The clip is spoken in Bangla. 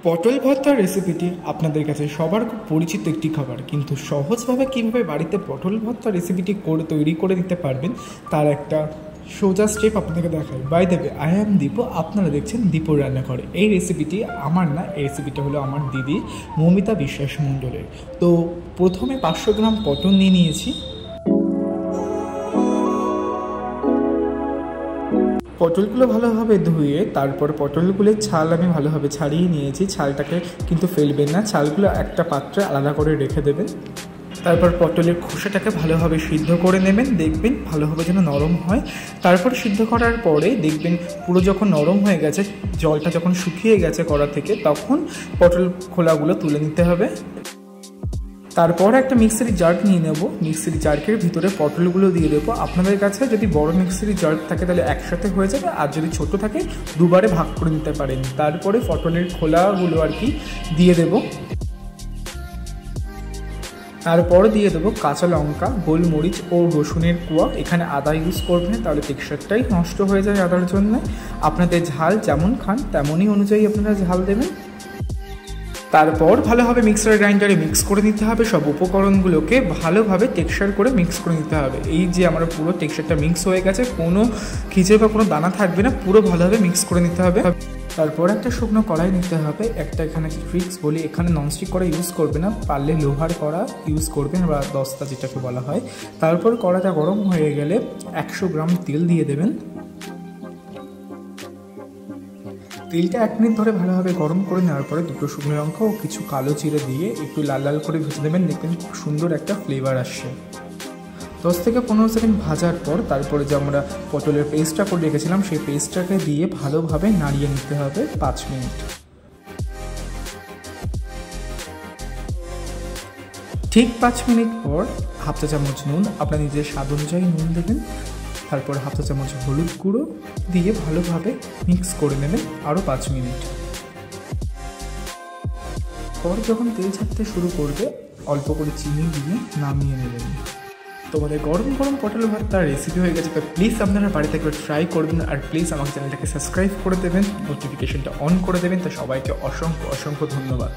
পটল ভর্তার রেসিপিটি আপনাদের কাছে সবার খুব পরিচিত একটি খাবার, কিন্তু সহজভাবে কীভাবে বাড়িতে পটল ভর্তা রেসিপিটি তৈরি করে দিতে পারবেন তার একটা সোজা স্টেপ আপনাদেরকে দেখাই। By the way, I am Dipu, আপনারা দেখছেন দীপুর রান্নাঘরে। এই রেসিপিটি আমার না, এই রেসিপিটা হলো আমার দিদি মৌমিতা বিশ্বাস মণ্ডলের। তো প্রথমে 500 গ্রাম পটল নিয়ে নিয়েছি। পটলগুলো ভালোভাবে ধুয়ে তারপর পটলগুলোর ছাল আমি ভালোভাবে ছাড়িয়ে নিয়েছি। ছালটাকে কিন্তু ফেলবেন না, ছালগুলো একটা পাত্রে আলাদা করে রেখে দেবেন। তারপর পটলের খোসাটাকে ভালোভাবে সিদ্ধ করে নেবেন, দেখবেন ভালোভাবে যেন নরম হয়। তারপর সিদ্ধ করার পরে দেখবেন পুরো যখন নরম হয়ে গেছে, জলটা যখন শুকিয়ে গেছে কড়া থেকে, তখন পটল খোলাগুলো তুলে নিতে হবে। তারপর একটা মিক্সারি জার নিয়ে নেব, মিক্সারি জারের ভিতরে পটলগুলো দিয়ে দেবো। আপনাদের কাছে যদি বড় মিক্সারি জার থাকে তাহলে একসাথে হয়ে যাবে, আর যদি ছোট থাকে দুবারে ভাগ করে নিতে পারেন। তারপরে পটলের খোলাগুলো দিয়ে দেব। তারপর দিয়ে দেবো কাঁচা লঙ্কা, গোলমরিচ ও রসুনের কোয়া। এখানে আদা ইউজ করবেন, তাহলে টেক্সচারটাই নষ্ট হয়ে যায় আদার জন্য। আপনাদের ঝাল যেমন খান তেমনই অনুযায়ী আপনারা ঝাল দেবেন। তারপর ভালোভাবে মিক্সার গ্রাইন্ডারে মিক্স করে নিতে হবে। সব উপকরণগুলোকে ভালোভাবে টেক্সচার করে মিক্স করে নিতে হবে। এই যে আমার পুরো টেক্সচারটা মিক্স হয়ে গেছে, কোনো খিচে বা কোনো দানা থাকবে না, পুরো ভালোভাবে মিক্স করে নিতে হবে। তারপর একটা শুকনো কড়াই নিতে হবে। একটা এখানে ট্রিক্স বলি, এখানে ননস্টিক কড়াই ইউজ করবে না, পারলে লোহার কড়া ইউজ করবেন বা দস্তা যেটাকে বলা হয়। তারপর কড়াটা গরম হয়ে গেলে 100 গ্রাম তেল দিয়ে দেবেন। তেলটা 1 মিনিট ধরে ভালোভাবে গরম করে নেওয়ার পরে দুটো শুকনো লঙ্কা ও কিছু কালো জিরে দিয়ে একটু লাল লাল করে ভেজে দেবেন, দেখবেন খুব সুন্দর একটা ফ্লেভার আসছে। 10 থেকে 15 সেকেন্ড ভাজার পর তারপরে যে আমরা পটলের পেস্টটা করে রেখেছিলাম সেই পেস্টটাকে দিয়ে ভালোভাবে নাড়িয়ে নিতে হবে 5 মিনিট। ঠিক 5 মিনিট পর হাফ চা চামচ নুন, আপনার নিজের স্বাদ অনুযায়ী নুন দেবেন। তারপর হাফ চা চামচ হলুদ গুঁড়ো দিয়ে ভালোভাবে মিক্স করে নেবেন আরও 5 মিনিট। পর যখন তেল ছাড়তে শুরু করবে অল্প করে চিনি দিয়ে নামিয়ে নেবেন। তোমাদের গরম গরম পটল ভর্তার রেসিপি হয়ে গেছে। তো প্লিজ আপনারা বাড়িতে একবার ট্রাই করবেন, আর প্লিজ আমার চ্যানেলটাকে সাবস্ক্রাইব করে দেবেন, নোটিফিকেশনটা অন করে দেবেন। তো সবাইকে অসংখ্য অসংখ্য ধন্যবাদ।